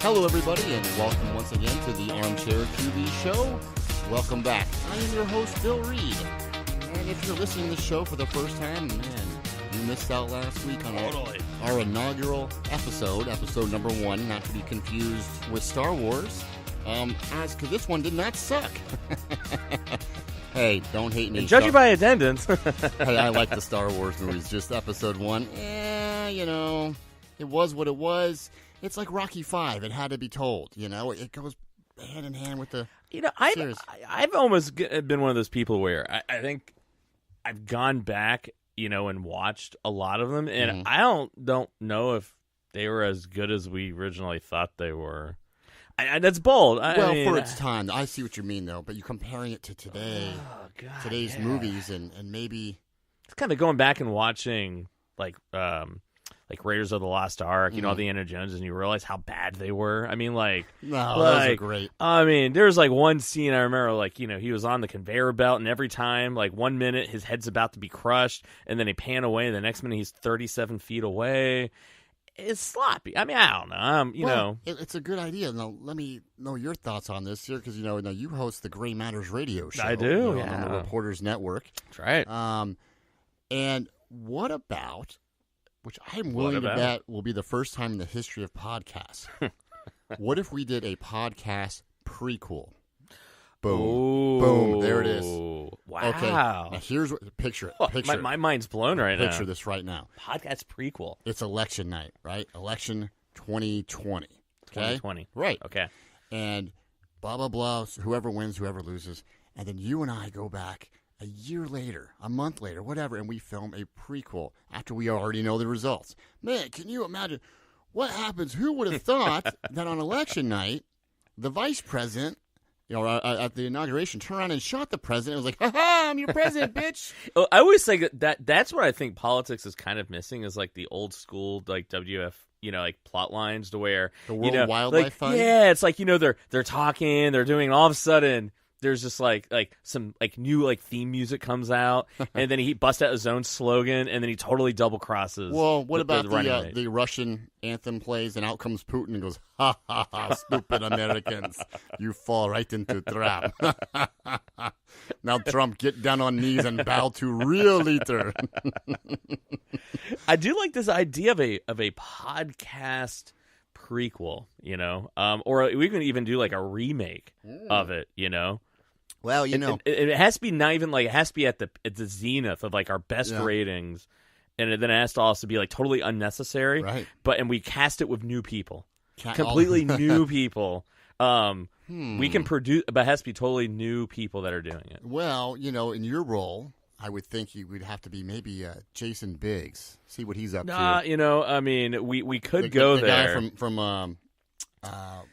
Hello, everybody, and welcome once again to the Armchair TV show. Welcome back. I am your host, Bill Reed. And if you're listening to the show for the first time, man, you missed out last week on our inaugural episode number 1, not to be confused with Star Wars, because this one did not suck. Hey, don't hate me. Judging by attendance. Hey, I like the Star Wars movies. Just episode 1, it was what it was. It's like Rocky V. It had to be told, It goes hand in hand with the I've almost been one of those people where I think I've gone back, and watched a lot of them, and I don't know if they were as good as we originally thought they were. That's bold. For its time. I see what you mean, though, but you're comparing it to today's movies, and maybe... It's kind of going back and watching, like Raiders of the Lost Ark, all the Indiana Jones, and you realize how bad they were. Those are great. There's one scene I remember, he was on the conveyor belt, and every time, 1 minute his head's about to be crushed, and then he pan away, and the next minute he's 37 feet away. It's sloppy. I don't know. It's a good idea. Now, let me know your thoughts on this here, because, now you host the Gray Matters radio show. I do, on the Reporters Network. That's right. And what about... which I'm willing to bet will be the first time in the history of podcasts. What if we did a podcast prequel? Boom. Ooh. Boom. There it is. Wow. Okay. Now here's what picture it. My mind's blown right now. Picture this right now. Podcast prequel. It's election night, right? Election 2020. Okay? 2020. Right. Okay. And blah, blah, blah. So whoever wins, whoever loses. And then you and I go back a year later, a month later, whatever, and we film a prequel after we already know the results. Man, can you imagine what happens? Who would have thought that on election night, the vice president, at the inauguration, turned around and shot the president? It was like, ha-ha, I'm your president, bitch. I always say that's what I think politics is kind of missing, is the old school, WF, plot lines, to where the World Wildlife Fund. Yeah, it's they're talking, they're doing, all of a sudden there's just some new theme music comes out, and then he busts out his own slogan, and then he totally double crosses. Well, what about the Russian anthem plays, and out comes Putin and goes, ha ha ha, stupid Americans, you fall right into trap. Now Trump, get down on knees and bow to real leader. I do like this idea of a podcast prequel, or we can even do a remake of it, Well, it has to be not even it has to be at the zenith of our best ratings, and then it has to also be totally unnecessary, right? And we cast it with new people, completely new people. We can produce, but it has to be totally new people that are doing it. Well, in your role, I would think you would have to be maybe Jason Biggs. See what he's up to. We could go the there. Guy from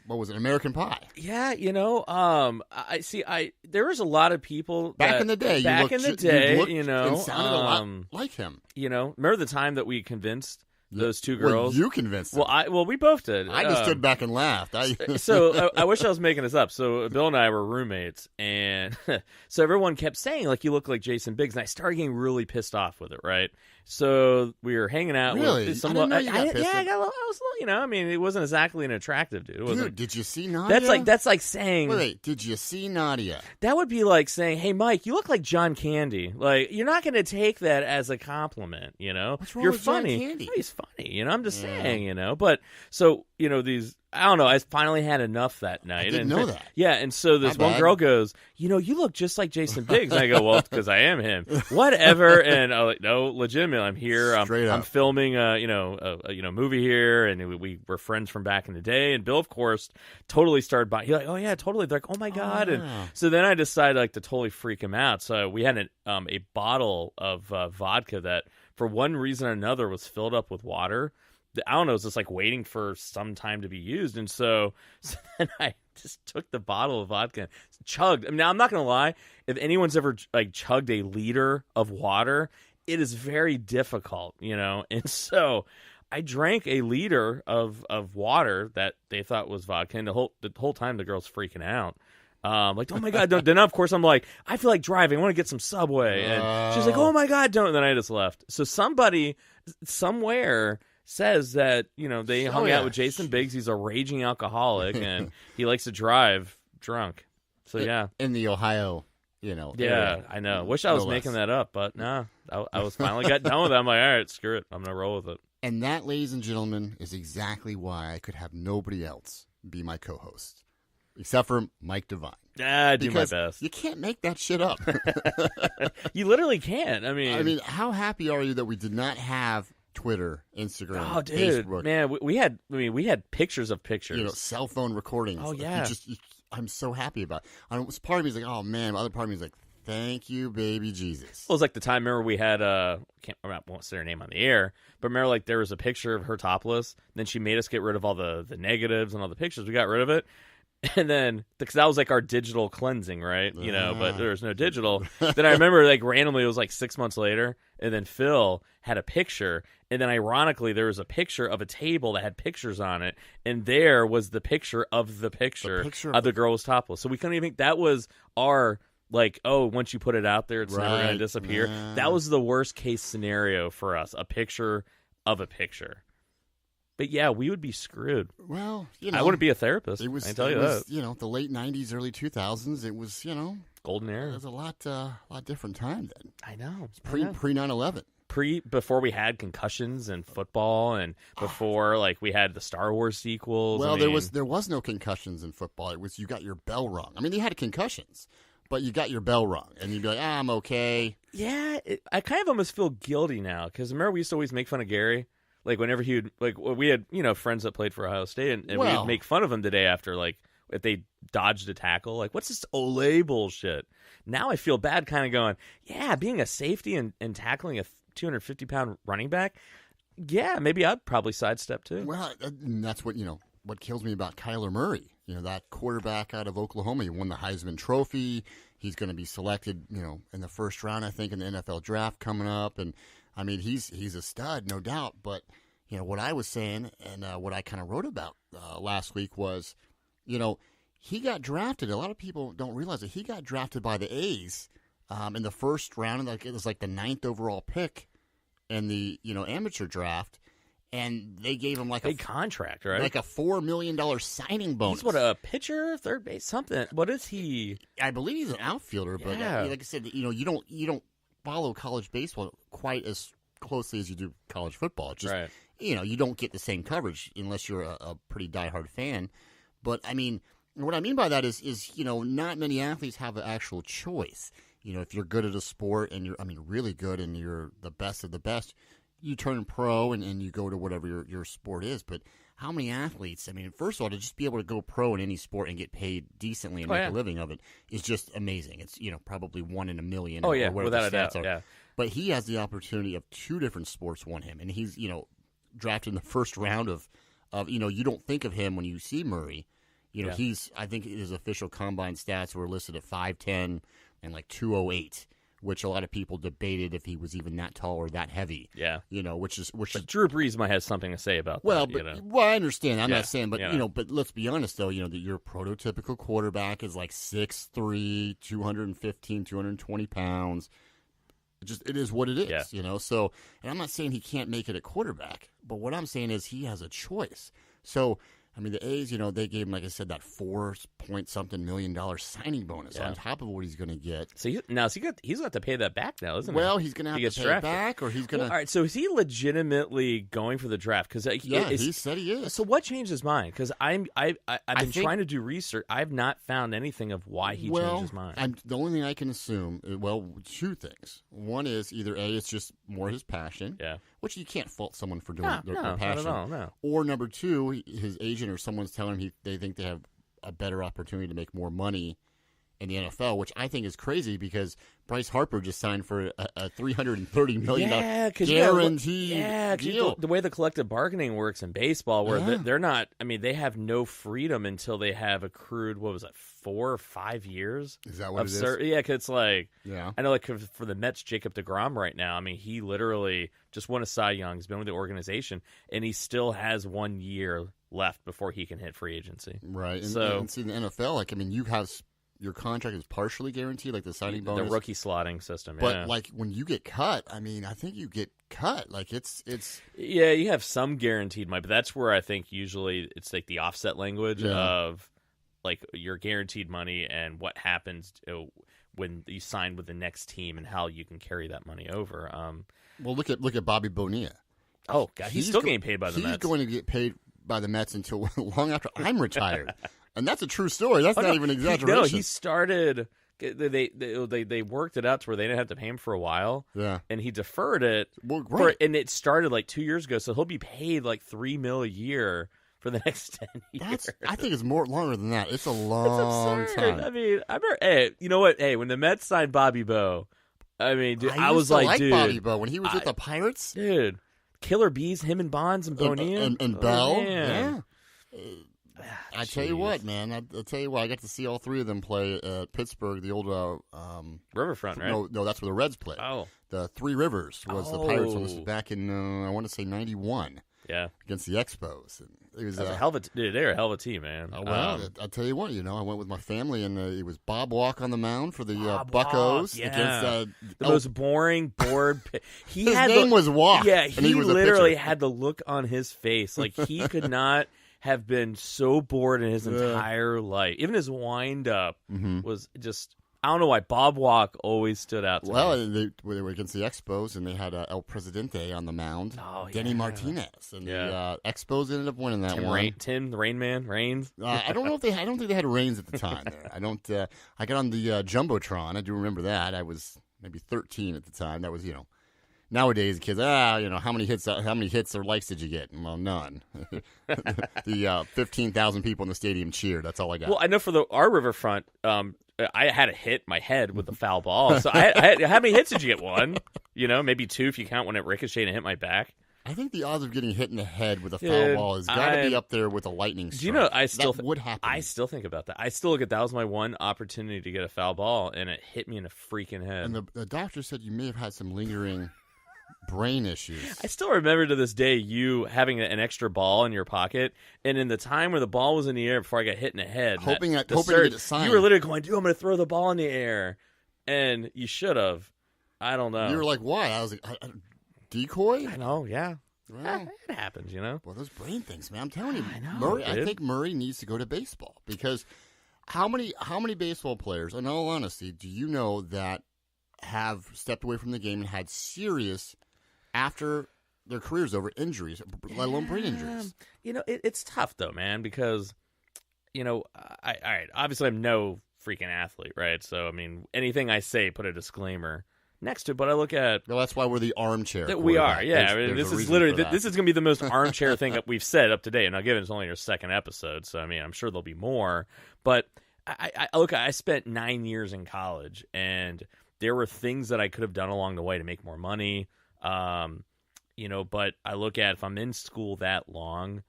what was it, American Pie? Yeah, I see. There was a lot of people back in the day. You looked and sounded a lot like him. Remember the time that we convinced those two girls? Well, you convinced them. Well, we both did. I just stood back and laughed. So I wish I was making this up. So Bill and I were roommates, and so everyone kept saying you look like Jason Biggs, and I started getting really pissed off with it. Right. So we were hanging out. Really? With some. I didn't know you got pissed. Yeah, I was. It wasn't exactly an attractive dude. Dude, did you see Nadia? That's like saying. Wait, did you see Nadia? That would be like saying, "Hey, Mike, you look like John Candy." You're not going to take that as a compliment. What's wrong You're with funny. John Candy? Oh, he's funny. I'm just saying. But so these. I don't know. I finally had enough that night. I didn't know that. Yeah, and so this one girl goes, you look just like Jason Biggs. And I go, well, because I am him. Whatever. And I'm like, no, legitimate. I'm here. I'm filming a movie here, and we were friends from back in the day. And Bill, of course, totally started buying. He's like, oh yeah, totally. They're like, oh my god. And so then I decided to totally freak him out. So we had a bottle of vodka that, for one reason or another, was filled up with water. I don't know, it was just waiting for some time to be used. And so then I just took the bottle of vodka and chugged. Now, I'm not going to lie. If anyone's ever chugged a liter of water, it is very difficult, And so I drank a liter of water that they thought was vodka. And the whole time the girl's freaking out. Oh my god, don't. Then of course I'm like, I feel like driving, I want to get some Subway. And she's like, oh my god, don't. And then I just left. So somebody somewhere says that, they hung out with Jason Biggs. He's a raging alcoholic, and he likes to drive drunk. So, yeah. In the Ohio, Yeah, area. I know. Wish I was making that up, but no. I was finally got done with it. I'm like, all right, screw it. I'm going to roll with it. And that, ladies and gentlemen, is exactly why I could have nobody else be my co-host, except for Mike Devine. I do my best. You can't make that shit up. You literally can't. I mean, how happy are you that we did not have Twitter, Instagram, oh, dude, Facebook? Man, we had pictures of pictures. Cell phone recordings. Oh, yeah. I'm so happy about it. Part of me is like, oh, man. The other part of me is like, thank you, baby Jesus. Well, it was like the time, remember, we had, I won't say her name on the air, but remember, like, there was a picture of her topless, and then she made us get rid of all the negatives and all the pictures. We got rid of it. And then, because that was like our digital cleansing, right? But there was no digital. Then I remember, like, randomly, it was like 6 months later, and then Phil had a picture, and then ironically, there was a picture of a table that had pictures on it, and there was the picture of the picture of the girl was topless. So we couldn't even, that was our, like, oh, once you put it out there, it's never going to disappear. Yeah. That was the worst case scenario for us, a picture of a picture. But yeah, we would be screwed. Well, I wouldn't be a therapist. I can tell you that. The late '90s, early 2000s. It was, golden era. It was a lot different time then. I know. Pre 9/11. Before we had concussions and football, and before we had the Star Wars sequels. Well, there was no concussions in football. It was you got your bell rung. I mean, they had concussions, but you got your bell rung, and you'd be like, I'm okay. Yeah, I kind of almost feel guilty now because remember we used to always make fun of Gary. Like, whenever he would, we had, friends that played for Ohio State, and we would make fun of him the day after, if they dodged a tackle. Like, what's this Olay bullshit? Now I feel bad kind of going, yeah, being a safety and tackling a 250-pound running back, yeah, maybe I'd probably sidestep too. Well, and that's what, what kills me about Kyler Murray. That quarterback out of Oklahoma. He won the Heisman Trophy. He's going to be selected, in the first round, I think, in the NFL draft coming up, and I mean, he's a stud, no doubt. But what I was saying and what I kind of wrote about last week was, he got drafted. A lot of people don't realize that he got drafted by the A's in the first round. It was like the 9th overall pick in the amateur draft, and they gave him like big contract, right? Like a $4 million signing bonus. He's a pitcher, third base, something. What is he? I believe he's an outfielder, but like I said, you don't follow college baseball quite as closely as you do college football. It's just, you don't get the same coverage unless you're a pretty diehard fan. But, I mean, what I mean by that is not many athletes have an actual choice. If you're good at a sport and you're, really good and you're the best of the best, you turn pro and you go to whatever your sport is. But how many athletes, first of all, to just be able to go pro in any sport and get paid decently and make a living of it is just amazing. It's, probably 1 in a million. Oh, yeah, without a doubt, yeah. But he has the opportunity of 2 different sports won him. And he's, drafted in the first round of you don't think of him when you see Murray. I think his official combine stats were listed at 5'10" and 208. Which a lot of people debated if he was even that tall or that heavy. Yeah, which is. Drew Brees might have something to say about that. Well, I understand. I'm not saying, but but let's be honest though. That your prototypical quarterback is 6'3", 215, 220 pounds. It is what it is. Yeah. So, and I'm not saying he can't make it at quarterback, but what I'm saying is he has a choice. So. The A's, they gave him, like I said, that $4-point-something million signing bonus on top of what he's going to get. So he's going to have to pay that back now, isn't he? Well, he's going to have to pay it back, or he's going to. All right. So is he legitimately going for the draft? Because he said he is. So what changed his mind? Because I've been trying to do research. I've not found anything of why he changed his mind. The only thing I can assume, 2 things. One is either A, it's just more his passion. Yeah. Which you can't fault someone for doing their passion. Not at all, no. Or number 2, his agent or someone's telling him they think they have a better opportunity to make more money in the NFL, which I think is crazy because Bryce Harper just signed for a $330 million guaranteed deal. The way the collective bargaining works in baseball, where they're not, they have no freedom until they have accrued, 4 or 5 years? Is that what it is? Yeah, because I know for the Mets, Jacob deGrom right now, he literally just won a Cy Young. He's been with the organization, and he still has 1 year left before he can hit free agency. Right. And see, in the NFL, you have your contract is partially guaranteed, like the signing bonus, the rookie slotting system. But like when you get cut, I mean, I think you get cut. Like it's yeah, you have some guaranteed money, but that's where I think usually it's like the offset language of like your guaranteed money and what happens when you sign with the next team and how you can carry that money over. Well, look at Bobby Bonilla. Oh God, he's still getting paid by the Mets. He's going to get paid by the Mets until long after I'm retired, and that's a true story. That's not even an exaggeration. No, he started. They worked it out to where they didn't have to pay him for a while. Yeah, and he deferred it. Well, right. And it started like 2 years ago, so he'll be paid like $3 million a year for the next 10 years. I think it's more longer than that. It's a long time. I mean, I remember. Hey, you know what? Hey, when the Mets signed Bobby Bo, I mean, dude, I was like, dude, Bobby Bo when he was with the Pirates, dude. Killer Bees, him and Bonds and Bonilla and Bell. Yeah. I tell you what, man. I'll tell you what. I got to see all three of them play at Pittsburgh, the old Riverfront, right? No, that's where the Reds played. Oh, the Three Rivers was the Pirates. This was back in I want to say '91. Yeah, against the Expos. It was a hell of a dude. They were a hell of a team, man. Oh, well, I'll tell you what. I went with my family, and it was Bob Walk on the mound for the Buccos against the most boring bored. His name was Walk. Yeah, and he was literally had the look on his face like he could not have been so bored in his entire life. Even his wind up was just. I don't know why Bob Walk always stood out to me. Well, they were against the Expos, and they had El Presidente on the mound, Denny Martinez, and the Expos ended up winning that one. Tim, the Rain Man, Rains. I don't know if I don't think they had Rains at the time. There, I don't. I got on the jumbotron. I do remember that. I was maybe 13 at the time. That was Nowadays, kids, how many hits or likes did you get? Well, none. The 15,000 people in the stadium cheered. That's all I got. Well, I know for our Riverfront, I had to hit my head with the foul ball. So I how many hits did you get? One? Maybe two if you count when it ricocheted and hit my back. I think the odds of getting hit in the head with a foul ball has got to be up there with a lightning strike. Do you know, that would happen. I still think about that. I still look at that was my one opportunity to get a foul ball, and it hit me in the freaking head. And the doctor said you may have had some lingering brain issues. I still remember to this day you having an extra ball in your pocket, and in the time where the ball was in the air before I got hit in the head, hoping to get it signed. You were literally going, dude, I'm going to throw the ball in the air, and you should have. I don't know. You were like, why? I was like, decoy? I know, yeah. Well, it happens, Well, those brain things, man. I'm telling you, I know, Murray. dude. I think Murray needs to go to baseball because how many baseball players, in all honesty, do you know that have stepped away from the game and had serious, after their career's over, injuries, let alone brain injuries? It's tough though, man, because obviously I'm no freaking athlete, right? So I mean, anything I say, put a disclaimer next to it, but I look at... Well, that's why we're the armchair. We are, yeah. This is literally... This is going to be the most armchair thing that we've said up to date. And I'll give it's only your second episode, so I mean, I'm sure there'll be more. But I spent 9 years in college, and there were things that I could have done along the way to make more money. But I look at if I'm in school that long,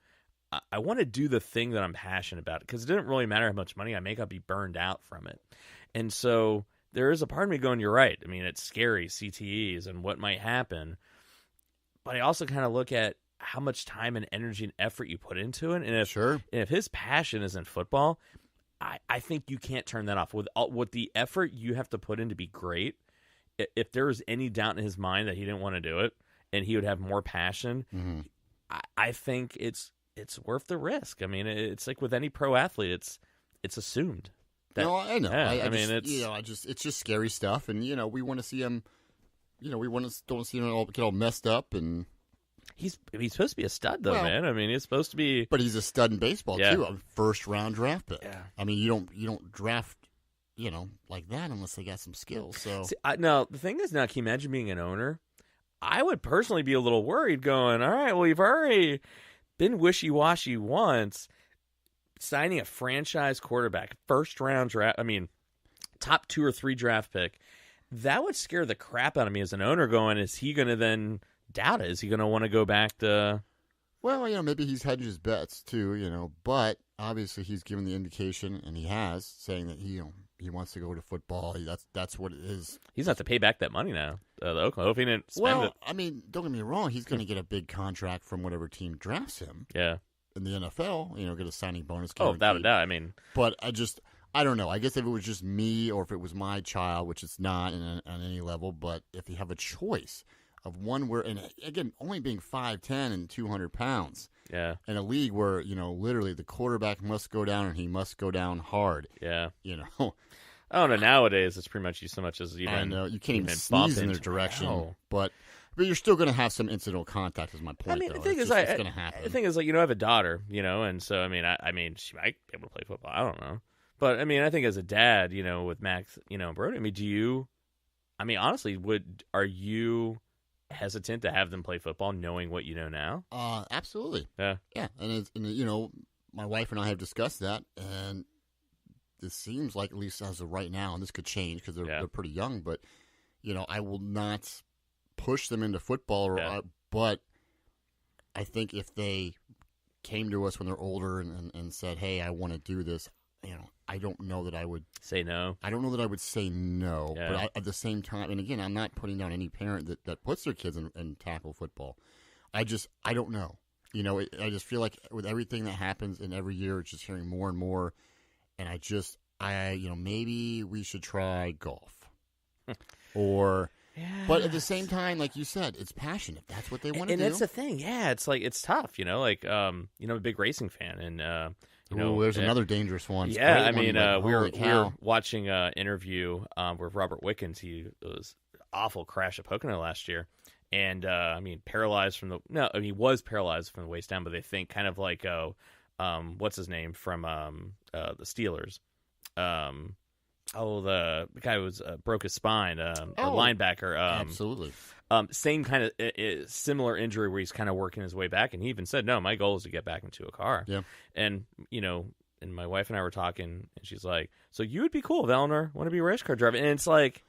I want to do the thing that I'm passionate about, because it didn't really matter how much money I make, I'll be burned out from it. And so... there is a part of me going, you're right. I mean, it's scary, CTEs and what might happen. But I also kind of look at how much time and energy and effort you put into it. And if his passion is in football, I think you can't turn that off. With the effort you have to put in to be great, if there was any doubt in his mind that he didn't want to do it and he would have more passion, I think it's worth the risk. I mean, it's like with any pro athlete, it's assumed. No, I know. Yeah, it's just scary stuff, and we want to see him. We don't see him get all messed up, and he's supposed to be a stud, though, man. I mean, he's supposed to be. But he's a stud in baseball too. A first-round draft pick. Yeah. I mean, you don't draft, like that unless they got some skills. So no, the thing is, now, can you imagine being an owner? I would personally be a little worried, going, all right, well, you've already been wishy-washy once. Signing a franchise quarterback, first-round draft, I mean, top 2 or 3 draft pick, that would scare the crap out of me as an owner going, is he going to then doubt it? Is he going to want to go back to... Well, maybe he's hedged his bets, too, but obviously he's given the indication, and he has, saying that he wants to go to football. That's what it is. He's going to have to pay back that money now. The Oklahoma, if he didn't spend it. I mean, don't get me wrong, he's going to get a big contract from whatever team drafts him. Yeah. In the NFL, get a signing bonus. Oh, without a doubt. I mean, but I don't know. I guess if it was just me or if it was my child, which it's not on any level, but if you have a choice of one where, and again, only being 5'10" and 200 pounds, in a league where, literally the quarterback must go down and he must go down hard. Yeah. I don't know. Nowadays, it's pretty much so much as even. I know. You can't even sneeze in their direction. But you're still going to have some incidental contact, is my point. I mean, though. the thing is, it's going to happen. The thing is, I have a daughter, and so I mean, she might be able to play football. I don't know, but I mean, I think as a dad, with Max, Brody, I mean, honestly, are you hesitant to have them play football, knowing what you know now? Absolutely. Yeah. And my wife and I have discussed that, and this seems like, at least as of right now, and this could change because they're pretty young, but I will not push them into football, but I think if they came to us when they're older and said, "Hey, I want to do this," I don't know that I would say no. I don't know that I would say no, but at the same time, and again, I'm not putting down any parent that puts their kids in tackle football. I don't know. I just feel like with everything that happens in every year, it's just hearing more and more, and maybe we should try golf, or. Yeah. But at the same time, like you said, it's passion. If that's what they want to do. And that's the thing. Yeah, it's like, it's tough, I'm a big racing fan. And, there's another dangerous one. It's yeah, I mean, we were watching an interview with Robert Wickens. He was awful crash at Pocono last year. And, paralyzed from he was paralyzed from the waist down, but they think kind of like, what's his name from the Steelers? The guy who broke his spine, a linebacker. Absolutely. Same kind of similar injury where he's kind of working his way back, and he even said, "No, my goal is to get back into a car." Yeah. And and my wife and I were talking, and she's like, "So you would be cool if Eleanor want to be a race car driver?" And it's like,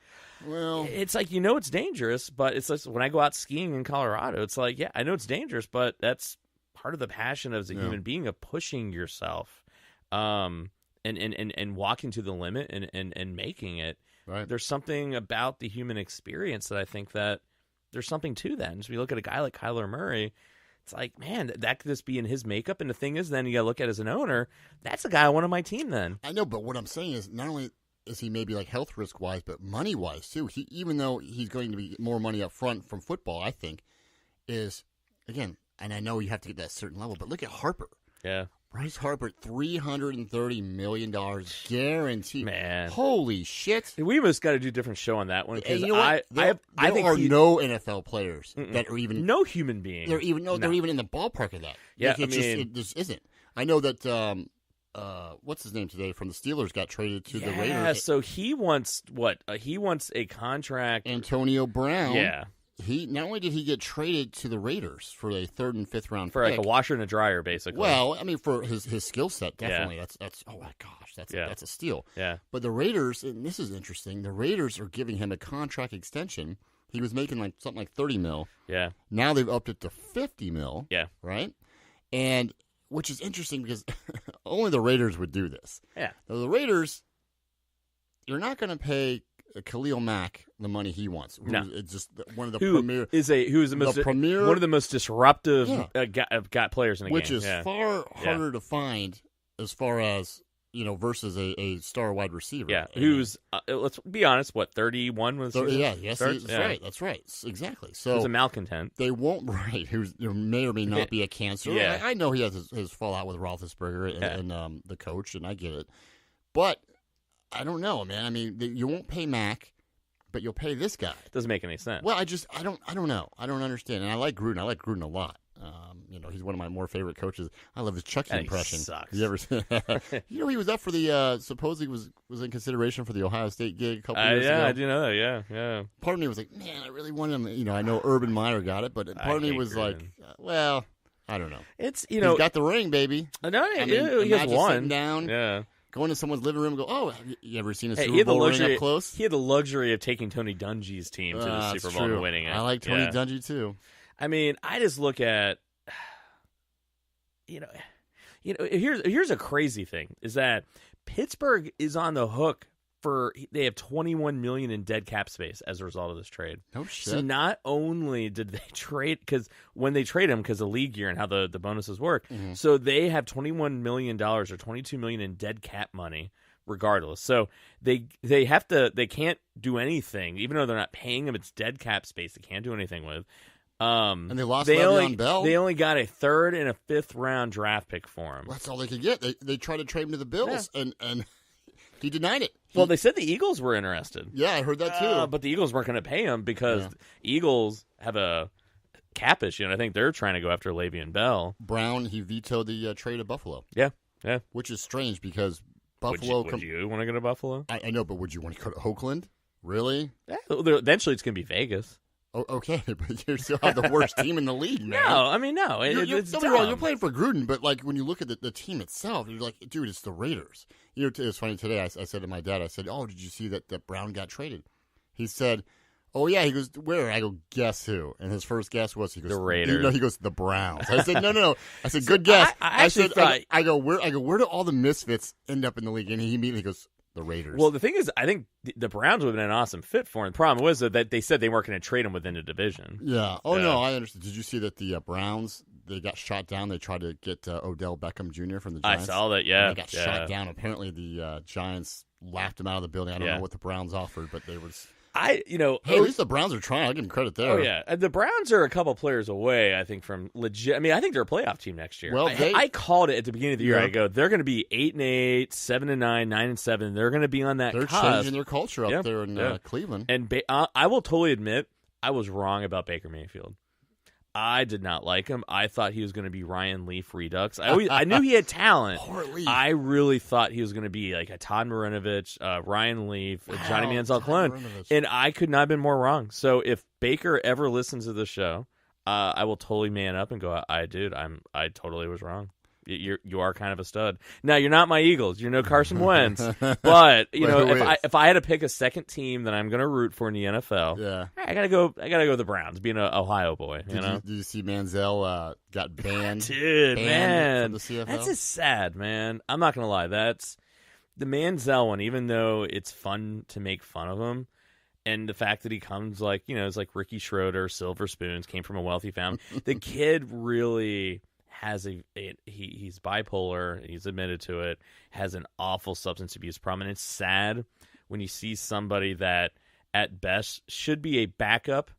it's dangerous, but it's like when I go out skiing in Colorado, it's like, yeah, I know it's dangerous, but that's part of the passion as a human being of pushing yourself. And walking to the limit and making it. Right. There's something about the human experience that I think that there's something to that. And so we look at a guy like Kyler Murray, it's like, man, that could just be in his makeup. And the thing is, then you got to look at as an owner, that's a guy I want on my team then. I know, but what I'm saying is not only is he maybe like health risk wise, but money wise too. Even though he's going to be more money up front from football, I think is, again, and I know you have to get that certain level, but look at Harper. Yeah. Bryce Harper, $330 million guaranteed. Man, holy shit! We must got to do a different show on that one because I think no NFL players that are even no human being. They're even they're even in the ballpark of that. Yeah, it just isn't. I know that. What's his name today from the Steelers got traded to the Raiders. Yeah, so he wants what? He wants a contract. Antonio Brown. Yeah. He not only did he get traded to the Raiders for a 3rd and 5th round for pick, like a washer and a dryer, basically. Well, I mean, for his skill set, definitely. Yeah. That's oh my gosh, that's a steal. Yeah. But the Raiders, and this is interesting, the Raiders are giving him a contract extension. He was making like something like $30 million. Yeah. Now they've upped it to $50 million. Yeah. Right. And which is interesting because only the Raiders would do this. Yeah. Now, the Raiders, you're not going to pay Khalil Mack the money he wants. No. It's just one of the premier. Who is one of the most disruptive got players in the which game. Which is far harder to find as far as, versus a star wide receiver. Yeah. Who's, let's be honest, 31 was That's right. Exactly. So he's a malcontent. They won't, right, who may or may not be a cancer. Yeah. I know he has his fallout with Roethlisberger and the coach, and I get it. But I don't know, man. I mean, you won't pay Mack, but you'll pay this guy. Doesn't make any sense. Well, I don't know. I don't understand. And I like Gruden. I like Gruden a lot. He's one of my more favorite coaches. I love his Chucky impression. He sucks. You ever seen? He was up for the supposedly was in consideration for the Ohio State gig a couple years ago. Yeah, I do know that. Yeah. Part of me was like, man, I really want him. I know Urban Meyer got it, but part of me was Gruden. Like, well, I don't know. It's he's got the ring, baby. No, he has one. Sitting down. Yeah. Go into someone's living room and go, oh, have you ever seen a Super Bowl ring up close? He had the luxury of taking Tony Dungy's team to the Super Bowl and winning it. I like Tony Dungy, too. I mean, I just look at, here's a crazy thing, is that Pittsburgh is on the hook they have $21 million in dead cap space as a result of this trade. No shit. So not only did they trade, because when they trade him, because of league year and how the bonuses work, so they have $21 million or $22 million in dead cap money regardless. So they have to. They can't do anything, even though they're not paying him. It's dead cap space. They can't do anything with. And they lost Le'Veon Bell. They only got a 3rd and a 5th round draft pick for him. Well, that's all they could get. They tried to trade him to the Bills, and he denied it. Well, they said the Eagles were interested. Yeah, I heard that too. But the Eagles weren't going to pay him because Eagles have a cap issue, and I think they're trying to go after Le'Veon Bell. Brown, he vetoed the trade to Buffalo. Yeah. Which is strange because Buffalo. Would you want to go to Buffalo? I know, but would you want to go to Oakland? Really? Yeah, eventually it's going to be Vegas. Oh, okay, but you still have the worst team in the league, man. No, I mean, no. It's don't be wrong, you're playing for Gruden, but like when you look at the team itself, you're like, dude, it's the Raiders. You know, it's funny today. I said to my dad, I said, "Oh, did you see that Brown got traded?" He said, "Oh yeah." He goes, "Where?" I go, "Guess who?" And his first guess was he goes, "The Raiders." No, he goes, "The Browns." I said, "No." I said, "Good guess." I said, "I go, where do all the misfits end up in the league?" And he immediately goes, "The Raiders." Well, the thing is, I think the Browns would have been an awesome fit for him. The problem was that they said they weren't going to trade him within the division. Yeah. Oh, no, I understand. Did you see that the Browns, they got shot down? They tried to get Odell Beckham Jr. from the Giants. I saw that, yeah. And they got shot down. Apparently, the Giants laughed him out of the building. I don't know what the Browns offered, but they was... Hey, at least the Browns are trying. I'll give them credit there. Oh, yeah. The Browns are a couple players away, I think, from legit. I mean, I think they're a playoff team next year. Well, I called it at the beginning of the year. I go, they're going to be 8-8, 7-9, 9-7. They're going to be on that They're cusp. changing their culture up there in Cleveland. And I will totally admit, I was wrong about Baker Mayfield. I did not like him. I thought he was going to be Ryan Leaf Redux. I knew he had talent. Poor Leaf. I really thought he was going to be like a Todd Marinovich, Ryan Leaf, Johnny Manziel clone. And I could not have been more wrong. So if Baker ever listens to the show, I will totally man up and go, I totally was wrong. You are kind of a stud. Now you're not my Eagles. You're no Carson Wentz. But if I had to pick a second team that I'm going to root for in the NFL, I gotta go with the Browns. Being an Ohio boy, Did you see Manziel got banned? Dude, man, from the CFL? That's just sad, man. I'm not gonna lie. That's the Manziel one. Even though it's fun to make fun of him, and the fact that he comes it's like Ricky Schroeder, Silver Spoons, came from a wealthy family. The kid really has he's bipolar, he's admitted to it, has an awful substance abuse problem, and it's sad when you see somebody that at best should be a backup,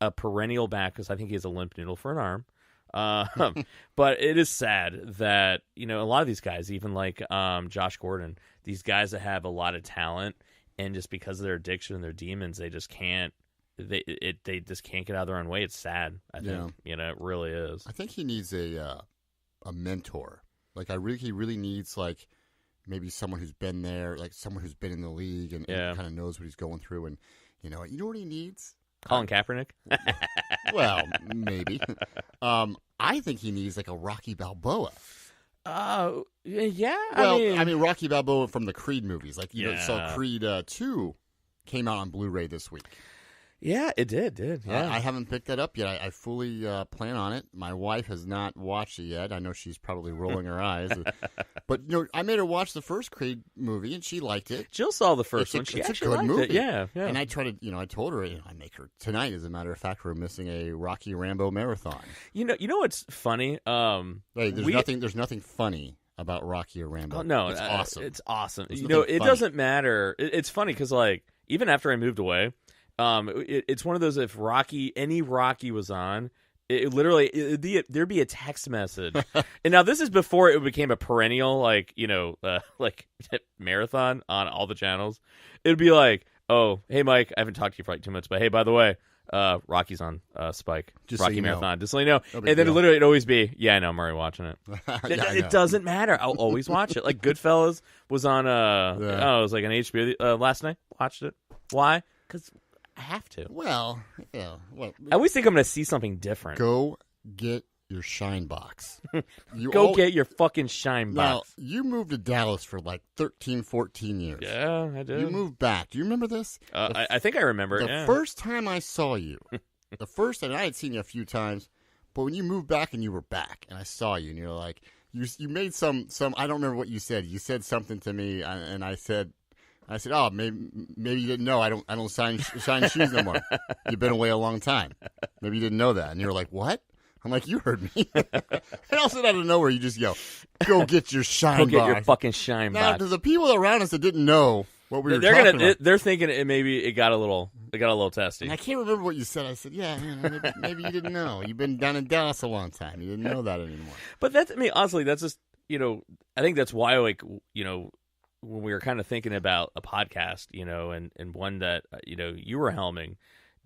a perennial back, because I think he has a limp noodle for an arm. But it is sad that a lot of these guys, even like Josh Gordon, these guys that have a lot of talent, and just because of their addiction and their demons, they just can't. They just can't get out of their own way. It's sad. I think it really is. I think he needs a mentor. Like he really needs like maybe someone who's been there, like someone who's been in the league and kind of knows what he's going through. And you know what he needs? Colin Kaepernick. Well, maybe. I think he needs like a Rocky Balboa. Yeah. Well, I mean Rocky Balboa from the Creed movies. Like so Creed 2 came out on Blu-ray this week. Yeah, it did. Yeah. I haven't picked that up yet. I fully plan on it. My wife has not watched it yet. I know she's probably rolling her eyes. But I made her watch the first Creed movie, and she liked it. Jill saw the first one. She it's a good movie. It. Yeah. And I tried to, I told her, I make her tonight. As a matter of fact, we're missing a Rocky Rambo marathon. You know what's funny? There's nothing funny about Rocky or Rambo. Oh, no, it's awesome. It's awesome. There's it doesn't matter. It's funny because even after I moved away. It's one of those, if any Rocky was on, there'd be a text message. And now this is before it became a perennial, marathon on all the channels. It'd be like, oh, hey, Mike, I haven't talked to you for like 2 minutes, but hey, by the way, Rocky's on Spike. Just Rocky so Marathon. Just so you know. No and then literally it'd always be, yeah, I know, I'm already watching it. It doesn't matter. I'll always watch it. Like Goodfellas was on, it was like an HBO last night. Watched it. Why? Because I have to. Well, yeah. Well, I always think I'm going to see something different. Go get your shine box. Get your fucking shine box. Now, you moved to Dallas for like 13, 14 years. Yeah, I did. You moved back. Do you remember this? I think I remember it, The first time I saw you, and I had seen you a few times, but when you moved back and you were back, and I saw you, and you're like, you made some, I don't remember what you said. You said something to me, and I said, oh, maybe you didn't know. I don't shine shoes no more. You've been away a long time. Maybe you didn't know that. And you were like, what? I'm like, you heard me. And also out of nowhere, you just yell, go get your shine box. Go get your fucking shine box. Now, to the people around us that didn't know what we were talking about. They're thinking it got a little testy. And I can't remember what you said. I said, yeah, maybe you didn't know. You've been down in Dallas a long time. You didn't know that anymore. But honestly, that's just, I think that's why, like, when we were kind of thinking about a podcast, and one that, you were helming,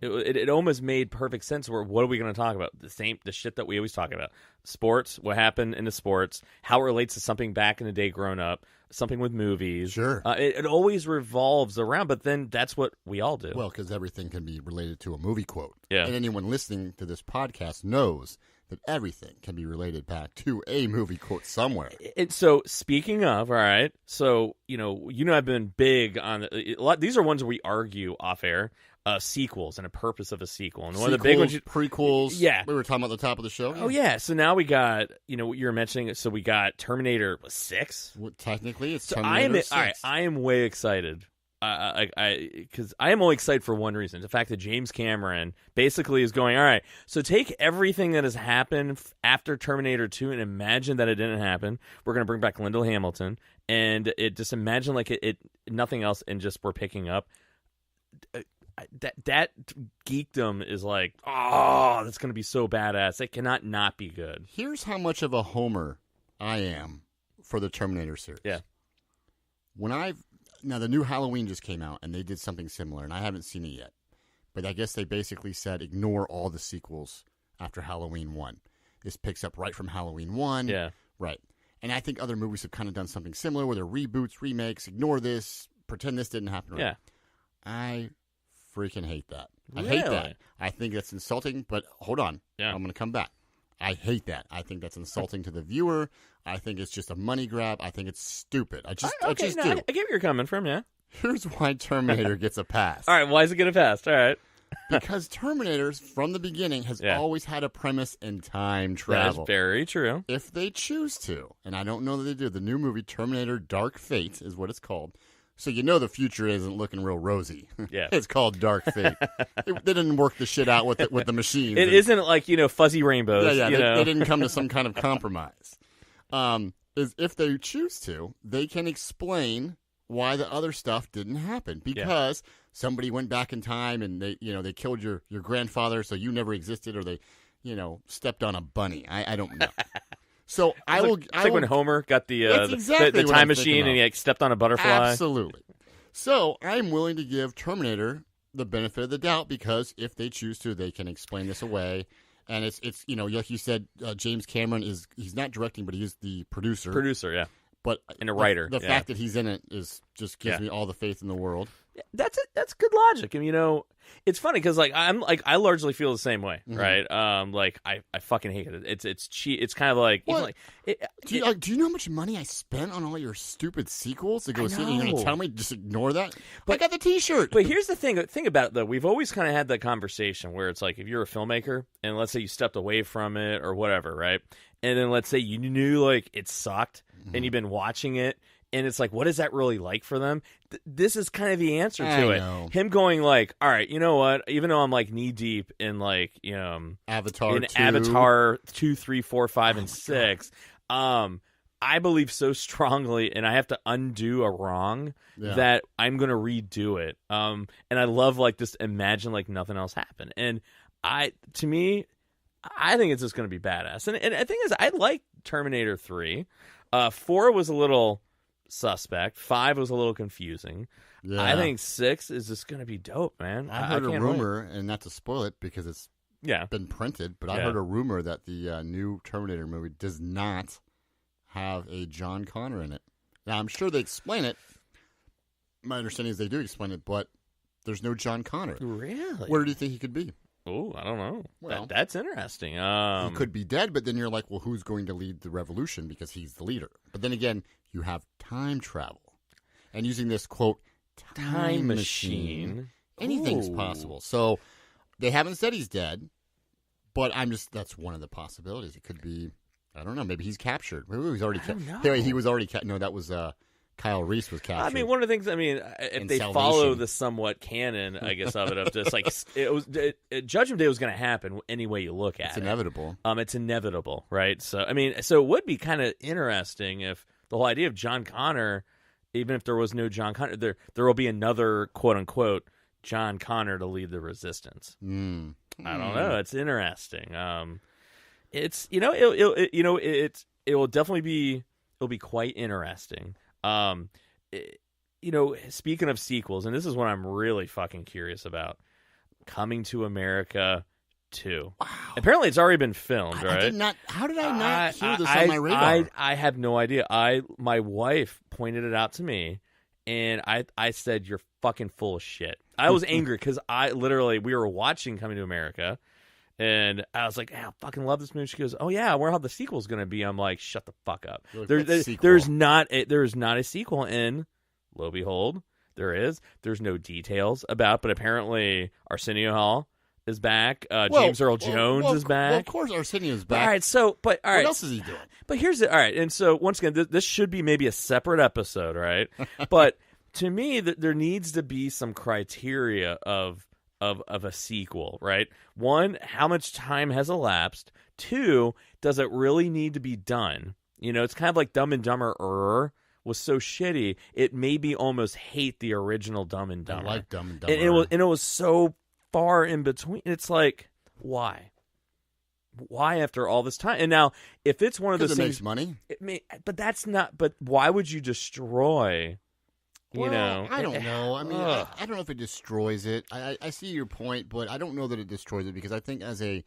it almost made perfect sense. Where what are we going to talk about? The shit that we always talk about: sports, what happened in the sports, how it relates to something back in the day, grown up, something with movies. Sure, it always revolves around. But then that's what we all do. Well, because everything can be related to a movie quote. Yeah, and anyone listening to this podcast knows that everything can be related back to a movie quote somewhere. So speaking of, all right, so I've been big on a lot. These are ones where we argue off air. Sequels and a purpose of a sequel. And one of the big ones, prequels. Yeah, we were talking about the top of the show. Oh yeah. So now we got, what you were mentioning. So we got Terminator 6. Well, technically, it's so Terminator 6. All right, I am way excited. Because I am only excited for one reason: the fact that James Cameron basically is going, all right, so take everything that has happened after Terminator 2 and imagine that it didn't happen. We're going to bring back Lyndall Hamilton, and just imagine like it nothing else, and just we're picking up. That geekdom is like, oh, that's going to be so badass. It cannot not be good. Here's how much of a homer I am for the Terminator series. Yeah. Now, the new Halloween just came out, and they did something similar, and I haven't seen it yet. But I guess they basically said ignore all the sequels after Halloween 1. This picks up right from Halloween 1. Yeah. Right. And I think other movies have kind of done something similar where they're reboots, remakes, ignore this, pretend this didn't happen. Right? Yeah. I freaking hate that. Really? I hate that. I think that's insulting, but hold on. Yeah. I'm going to come back. I hate that. I think that's insulting to the viewer. I think it's just a money grab. I think it's stupid. I just do. I get where you're coming from, yeah. Here's why Terminator gets a pass. All right, why is it get a pass? All right. Because Terminator, from the beginning, has always had a premise in time travel. That is very true. If they choose to, and I don't know that they do, the new movie Terminator Dark Fate is what it's called. So the future isn't looking real rosy. Yeah. It's called Dark Fate. They didn't work the shit out with the machines. It isn't like, fuzzy rainbows. Yeah, they didn't come to some kind of compromise. Is if they choose to, they can explain why the other stuff didn't happen. Because somebody went back in time and they killed your grandfather, so you never existed, or they, stepped on a bunny. I don't know. So It's like when Homer got the time machine and he stepped on a butterfly. Absolutely. So I'm willing to give Terminator the benefit of the doubt because if they choose to, they can explain this away. And it's like you said, James Cameron he's not directing, but he is the producer. Producer, yeah. But and a writer. The fact that he's in it just gives me all the faith in the world. That's it. That's good logic. And it's funny because I largely feel the same way, right? I fucking hate it. It's cheap. It's kind of like, do you know how much money I spent on all your stupid sequels to go see? And you're gonna tell me just ignore that? But I got the T-shirt. But here's the thing about it though. We've always kind of had that conversation where it's like if you're a filmmaker and let's say you stepped away from it or whatever, right? And then let's say you knew like it sucked and you've been watching it. And it's like, what is that really like for them? This is kind of the answer to it. Know. Him going like, all right, you know what? Even though I'm like knee deep in like, Avatar 2. Avatar 2, 3, 4, 5, and 6, I believe so strongly, and I have to undo a wrong that I'm going to redo it. And I love like just imagine like nothing else happened. And I think it's just going to be badass. And the thing is, I like Terminator 3. 4 was a little suspect. 5 was a little confusing. Yeah. I think 6 is just going to be dope, man. I heard a rumor, and not to spoil it because it's been printed, but I heard a rumor that the new Terminator movie does not have a John Connor in it. Now, I'm sure they explain it. My understanding is they do explain it, but there's no John Connor. Really? Where do you think he could be? Oh, I don't know. Well, that's interesting. He could be dead, but then you're like, well, who's going to lead the revolution because he's the leader? But then again, you have time travel. And using this, quote, time machine, anything's possible. So they haven't said he's dead, but that's one of the possibilities. It could be, I don't know, maybe he's captured. Maybe he's already captured. He was already captured. No, that was Kyle Reese was captured. I mean, one of the things. I mean, if they follow the somewhat canon, I guess of it, of just like Judgment Day was going to happen any way you look at it. It's inevitable. It's inevitable, right? So I mean, so it would be kind of interesting if the whole idea of John Connor, even if there was no John Connor, there will be another quote unquote John Connor to lead the resistance. I don't know. It's interesting. It's it will definitely be quite interesting. Speaking of sequels, and this is what I'm really fucking curious about, Coming to America 2. Wow. Apparently, it's already been filmed, right? How did I not hear this on my radar? I have no idea. My wife pointed it out to me, and I said, "You're fucking full of shit." I was angry because we were watching Coming to America. And I was like, I fucking love this movie. She goes, oh, yeah, I wonder how the sequel's going to be. I'm like, shut the fuck up. Like, there's not a sequel in, lo and behold, there is. There's no details about, but apparently Arsenio Hall is back. James Earl Jones is back. Well, of course Arsenio's back. All right, what else is he doing? But here's it. All right, and so once again, this should be maybe a separate episode, right? But to me, there needs to be some criteria of a sequel, right? One, how much time has elapsed? Two, does it really need to be done? It's kind of like Dumb and Dumber was so shitty, it made me almost hate the original Dumb and Dumber. I like Dumb and Dumber. And it was so far in between. It's like, why? Why after all this time? And now, if it's one of those things, makes money. But that's not. But why would you destroy? I don't know. I mean, I don't know if it destroys it. I see your point, but I don't know that it destroys it because I think as a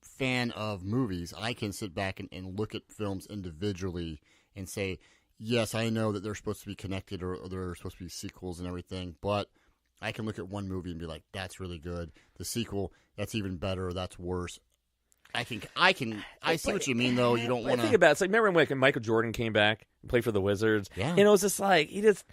fan of movies, I can sit back and look at films individually and say, yes, I know that they're supposed to be connected or they're supposed to be sequels and everything, but I can look at one movie and be like, that's really good. The sequel, that's even better or that's worse. I see what you mean, though. You don't want to think about it. It's like, remember when Michael Jordan came back and played for the Wizards? Yeah. And it was just like, he was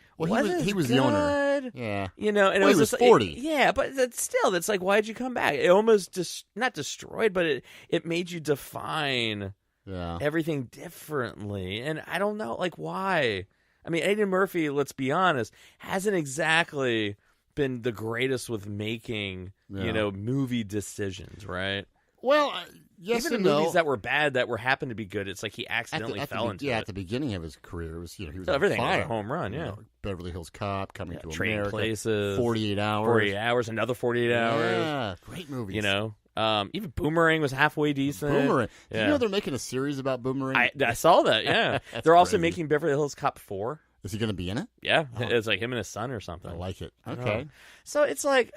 the owner. Yeah. And it was was just 40. But still, it's like, why'd you come back? It almost not destroyed, but it made you define everything differently. And I don't know, like, why? I mean, Eddie Murphy, let's be honest, hasn't exactly been the greatest with making, movie decisions, right? Well, yes even and the no. movies that were bad that happened to be good, it's like he accidentally fell into it. Yeah, at the beginning of his career, it was he was everything on fire. Was a home run. Yeah, Beverly Hills Cop, Coming to Trading America, Places, 48 Hours, 48 Hours, another 48 Hours. Yeah, great movies. Even Boomerang was halfway decent. Boomerang. Did you know they're making a series about Boomerang? I saw that. Yeah, they're also making Beverly Hills Cop 4. Is he going to be in it? Yeah, it's like him and his son or something. I like it. Okay, so it's like.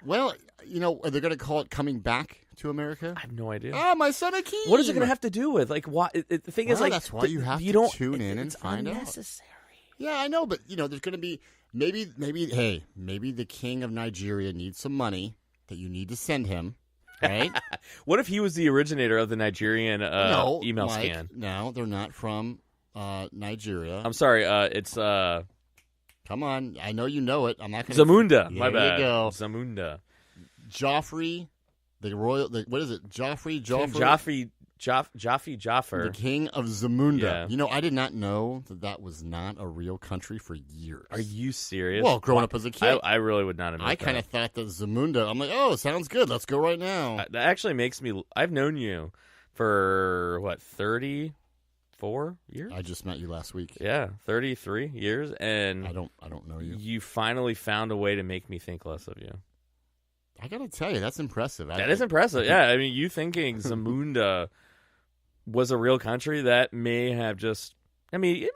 Well, are they going to call it Coming Back to America? I have no idea. My son Akeem. What is it going to have to do with? Like, why? The thing is, like, that's why you have to tune in and find out. It's unnecessary. Yeah, I know, but there's going to be maybe the king of Nigeria needs some money that you need to send him, right? What if he was the originator of the Nigerian email scan? No, they're not from Nigeria. I'm sorry. It's Come on, I know you know it. I'm not going to. Zamunda. My bad. There you go. Zamunda. Joffrey, what is it? Joffrey. Jaffer. The king of Zamunda. Yeah. I did not know that was not a real country for years. Are you serious? Well, growing up as a kid. I really would not have. I kind of thought that Zamunda, I'm like, oh, sounds good. Let's go right now. That actually makes me, I've known you for, 34 years? I just met you last week. Yeah, 33 years, and I don't know you. You finally found a way to make me think less of you. I gotta tell you, that's impressive. That is impressive. Yeah, I mean, you thinking Zamunda was a real country that may have just. I mean,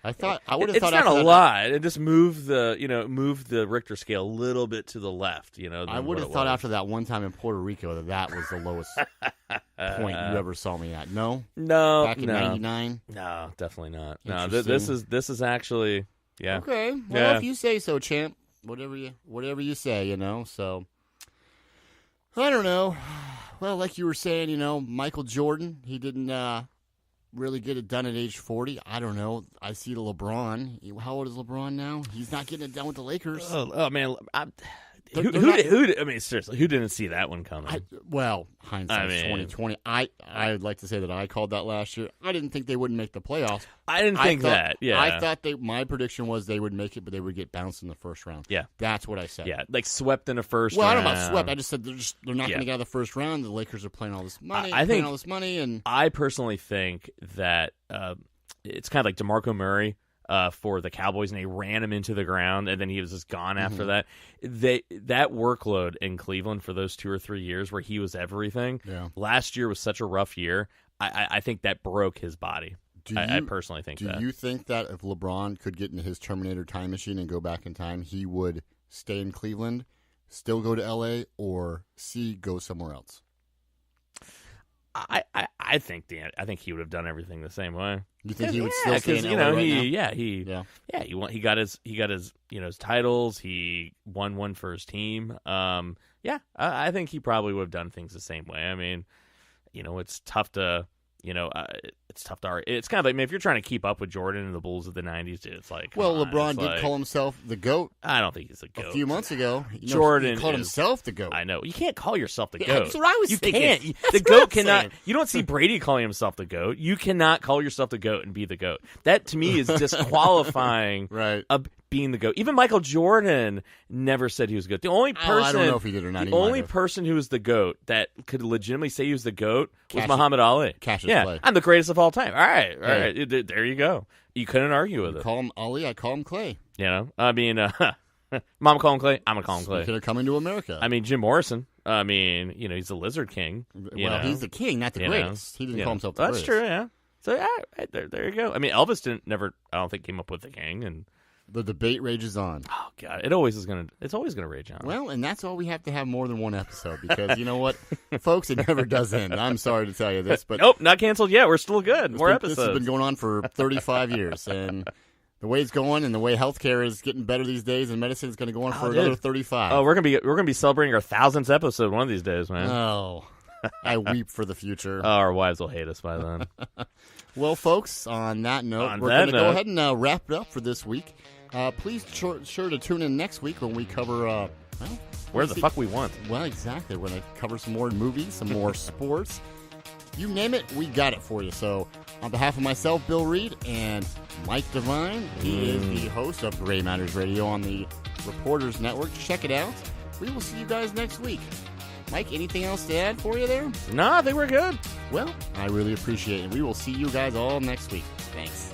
I thought I would have thought it's not a lot. It just moved the Richter scale a little bit to the left. I would have thought after that one time in Puerto Rico that was the lowest point you ever saw me at. No, back in '99. No, definitely not. No, this is actually Okay, well, if you say so, champ. Whatever you say, So I don't know. Well, like you were saying, Michael Jordan, he didn't really get it done at age 40. I don't know. I see the LeBron. How old is LeBron now? He's not getting it done with the Lakers. Oh man, I mean, seriously, who didn't see that one coming? Hindsight's 2020. I'd like to say that I called that last year. I didn't think they wouldn't make the playoffs. I didn't think that. Yeah, I thought my prediction was they would make it, but they would get bounced in the first round. Yeah, that's what I said. Yeah, like swept in the first. Well, round. I don't know about swept. I just said they're not going to get out of the first round. The Lakers are playing all this money. And I personally think that it's kind of like DeMarco Murray. For the Cowboys, and they ran him into the ground, and then he was just gone after that. That workload in Cleveland for those 2 or 3 years where he was everything. Yeah. Last year was such a rough year. I think that broke his body. I personally think that. Do you think that if LeBron could get into his Terminator time machine and go back in time, he would stay in Cleveland, still go to L.A., or go somewhere else? I think he would have done everything the same way. You think he would still stay in LA he got his his titles. He won one for his team. I think he probably would have done things the same way. I mean, it's tough to. It's tough to argue. It's kind of like, if you're trying to keep up with Jordan and the Bulls of the 90s, dude, it's like... Well, LeBron did call himself the GOAT. I don't think he's the GOAT. A few months ago. Jordan he called himself the GOAT. I know. You can't call yourself the GOAT. That's what I was thinking. You can't. The GOAT cannot... You don't see Brady calling himself the GOAT. You cannot call yourself the GOAT and be the GOAT. That, to me, is disqualifying right. Being the GOAT. Even Michael Jordan never said he was the GOAT. The only person... I don't know if he did or not. The only person who was the GOAT that could legitimately say he was the GOAT was Muhammad Ali. Cassius Clay. I'm the greatest of all time. All right. There you go. You couldn't argue with it. Call him Ali, I call him Clay. I mean, Mom call him Clay, I'm going to call him Clay. They're coming to America. I mean, Jim Morrison, he's the Lizard King. He's the king, not the greatest. He didn't call himself the greatest. That's true, yeah. So, there you go. I mean, Elvis I don't think, came up with the king, and... The debate rages on. Oh God, it's always gonna rage on. Well, and that's why we have to have more than one episode, because you know what, folks, it never does end. I'm sorry to tell you this, but nope, not canceled yet. We're still good. More episodes. This has been going on for 35 years, and the way it's going, and the way healthcare is getting better these days, and medicine is going to go on for another 35. Oh, we're gonna be celebrating our 1000th episode one of these days, man. Oh, I weep for the future. Oh, our wives will hate us by then. Well, folks, on that note, we're going to go ahead and wrap it up for this week. Please sure to tune in next week when we cover, where the fuck we want. Well, exactly. We're going to cover some more movies, some more sports. You name it, we got it for you. So, on behalf of myself, Bill Reed, and Mike Devine, he is the host of Gray Matters Radio on the Reporters Network. Check it out. We will see you guys next week. Mike, anything else to add for you there? No, I think we're good. Well, I really appreciate it. We will see you guys all next week. Thanks.